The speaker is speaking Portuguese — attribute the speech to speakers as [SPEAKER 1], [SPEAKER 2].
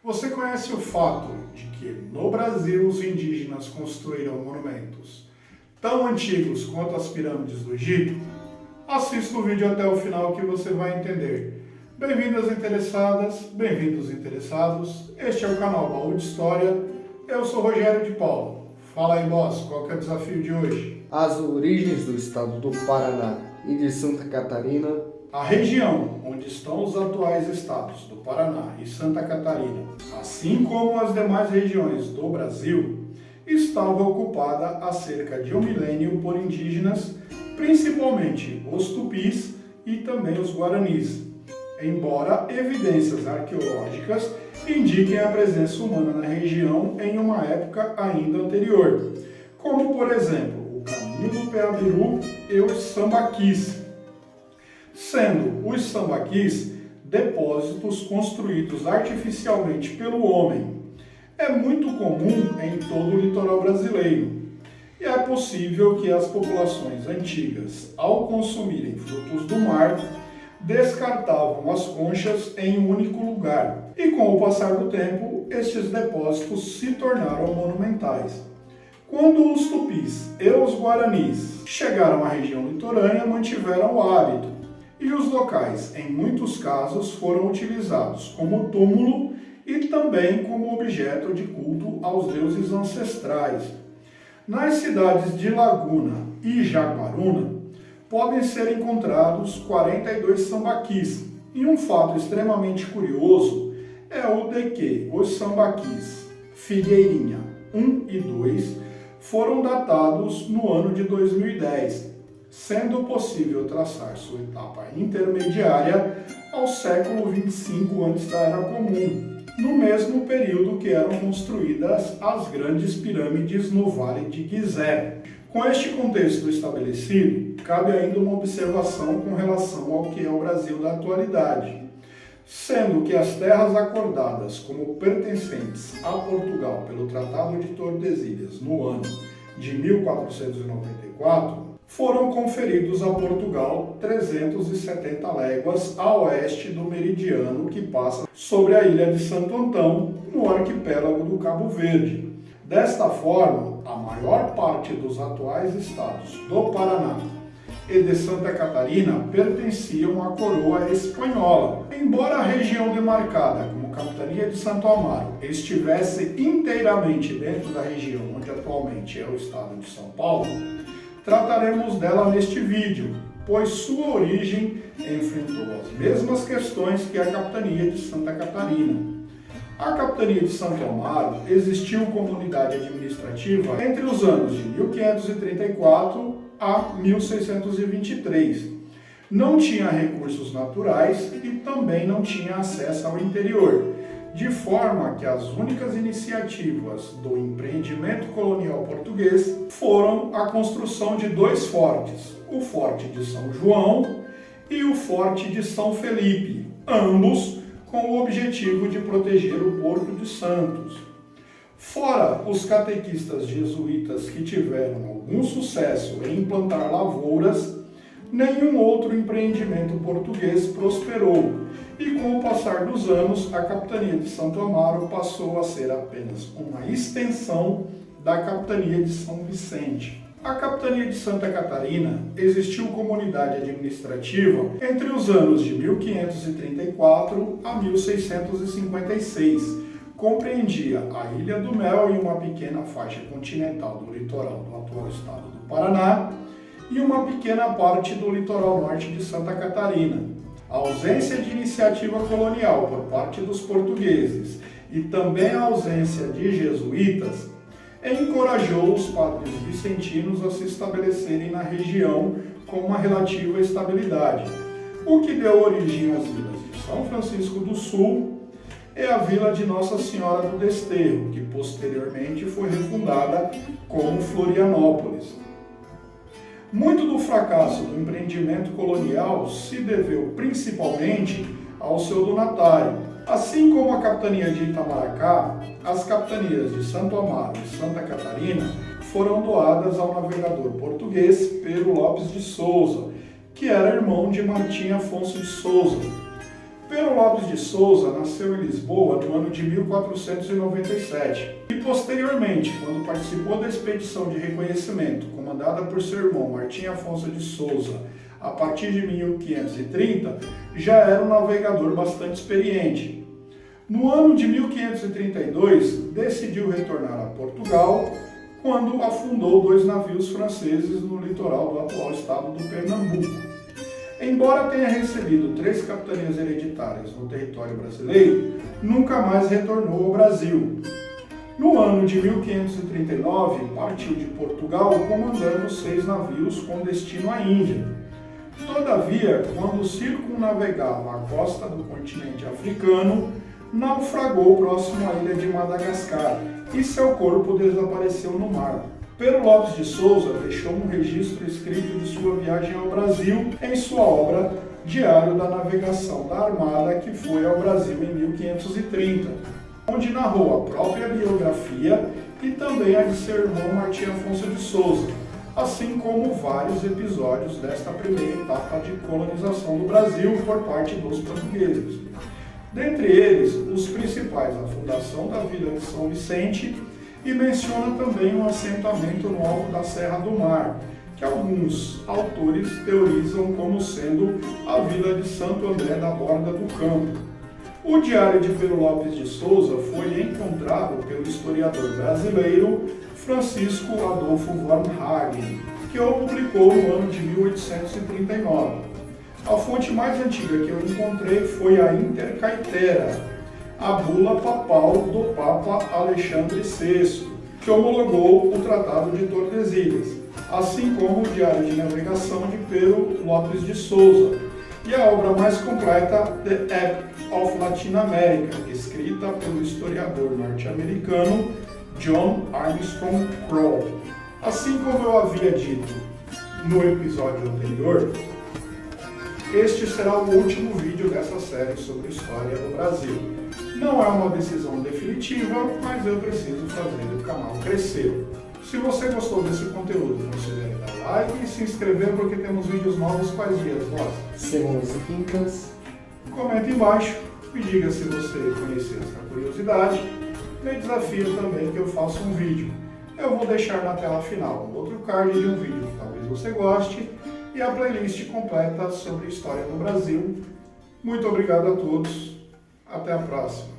[SPEAKER 1] Você conhece o fato de que no Brasil os indígenas construíram monumentos tão antigos quanto as pirâmides do Egito? Assista o vídeo até o final que você vai entender. Bem-vindas interessadas, bem-vindos interessados. Este é o canal Baú de História. Eu sou Rogério de Paula. Fala aí, boss, qual que é o desafio de hoje?
[SPEAKER 2] As origens do estado do Paraná e de Santa Catarina.
[SPEAKER 1] A região onde estão os atuais estados do Paraná e Santa Catarina, assim como as demais regiões do Brasil, estava ocupada há cerca de um milênio por indígenas, principalmente os tupis e também os guaranis, embora evidências arqueológicas indiquem a presença humana na região em uma época ainda anterior, como por exemplo o caminho do Peabiru e os sambaquis, sendo os sambaquis depósitos construídos artificialmente pelo homem. É muito comum em todo o litoral brasileiro, e é possível que as populações antigas, ao consumirem frutos do mar, descartavam as conchas em um único lugar, e com o passar do tempo, estes depósitos se tornaram monumentais. Quando os tupis e os guaranis chegaram à região litorânea, mantiveram o hábito, e os locais, em muitos casos, foram utilizados como túmulo e também como objeto de culto aos deuses ancestrais. Nas cidades de Laguna e Jaguaruna, podem ser encontrados 42 sambaquis, e um fato extremamente curioso é o de que os sambaquis Figueirinha 1 e 2 foram datados no ano de 2010, sendo possível traçar sua etapa intermediária ao século 25 antes da Era Comum, no mesmo período que eram construídas as grandes pirâmides no Vale de Gizé. Com este contexto estabelecido, cabe ainda uma observação com relação ao que é o Brasil da atualidade, sendo que as terras acordadas como pertencentes a Portugal pelo Tratado de Tordesilhas no ano de 1494, foram conferidos a Portugal 370 léguas a oeste do meridiano que passa sobre a ilha de Santo Antão, no arquipélago do Cabo Verde. Desta forma, a maior parte dos atuais estados do Paraná e de Santa Catarina pertenciam à coroa espanhola. Embora a região demarcada como Capitania de Santo Amaro estivesse inteiramente dentro da região onde atualmente é o estado de São Paulo, trataremos dela neste vídeo, pois sua origem enfrentou as mesmas questões que a Capitania de Santa Catarina. A Capitania de Santo Amaro existiu como unidade administrativa entre os anos de 1534 a 1623. Não tinha recursos naturais e também não tinha acesso ao interior, de forma que as únicas iniciativas do empreendimento colonial português foram a construção de dois fortes, o Forte de São João e o Forte de São Felipe, ambos com o objetivo de proteger o Porto de Santos. Fora os catequistas jesuítas que tiveram algum sucesso em implantar lavouras, nenhum outro empreendimento português prosperou, e com o passar dos anos, a Capitania de Santo Amaro passou a ser apenas uma extensão da Capitania de São Vicente. A Capitania de Santa Catarina existiu como unidade administrativa entre os anos de 1534 a 1656. Compreendia a Ilha do Mel e uma pequena faixa continental do litoral do atual estado do Paraná e uma pequena parte do litoral norte de Santa Catarina. A ausência de iniciativa colonial por parte dos portugueses e também a ausência de jesuítas encorajou os padres vicentinos a se estabelecerem na região com uma relativa estabilidade, o que deu origem às vilas de São Francisco do Sul e a vila de Nossa Senhora do Desterro, que posteriormente foi refundada como Florianópolis. Muito do fracasso do empreendimento colonial se deveu principalmente ao seu donatário. Assim como a Capitania de Itamaracá, as capitanias de Santo Amaro e Santa Catarina foram doadas ao navegador português Pero Lopes de Souza, que era irmão de Martim Afonso de Souza. Pero Lopes de Souza nasceu em Lisboa no ano de 1497 e, posteriormente, quando participou da expedição de reconhecimento comandada por seu irmão Martim Afonso de Souza a partir de 1530, já era um navegador bastante experiente. No ano de 1532, decidiu retornar a Portugal, quando afundou 2 navios franceses no litoral do atual estado do Pernambuco. Embora tenha recebido 3 capitanias hereditárias no território brasileiro, nunca mais retornou ao Brasil. No ano de 1539, partiu de Portugal comandando 6 navios com destino à Índia. Todavia, quando circunnavegava a costa do continente africano, naufragou próximo à ilha de Madagascar e seu corpo desapareceu no mar. Pero Lopes de Souza deixou um registro escrito de sua viagem ao Brasil em sua obra Diário da Navegação da Armada, que foi ao Brasil em 1530, onde narrou a própria biografia e também a de seu irmão Martim Afonso de Souza, assim como vários episódios desta primeira etapa de colonização do Brasil por parte dos portugueses. Dentre eles, os principais, a fundação da Vila de São Vicente, e menciona também um assentamento no alto da Serra do Mar, que alguns autores teorizam como sendo a Vila de Santo André da Borda do Campo. O Diário de Pero Lopes de Souza foi encontrado pelo historiador brasileiro Francisco Adolfo von Hagen, que o publicou no ano de 1839. A fonte mais antiga que eu encontrei foi a Intercaetera, a bula papal do Papa Alexandre VI, que homologou o Tratado de Tordesilhas, assim como o Diário de Navegação de Pero Lopes de Souza, e a obra mais completa, The Epic of Latin America, escrita pelo historiador norte-americano John Armstrong Crow. Assim como eu havia dito no episódio anterior, este será o último vídeo dessa série sobre história do Brasil. Não é uma decisão definitiva, mas eu preciso fazer o canal crescer. Se você gostou desse conteúdo, considere dar like e se inscrever, porque temos vídeos novos quais dias, Rosa?
[SPEAKER 2] Segundas e quintas.
[SPEAKER 1] Comente embaixo, me diga se você conheceu essa curiosidade. Me desafio também que eu faça um vídeo. Eu vou deixar na tela final outro card de um vídeo que talvez você goste e a playlist completa sobre a história do Brasil. Muito obrigado a todos. Até a próxima.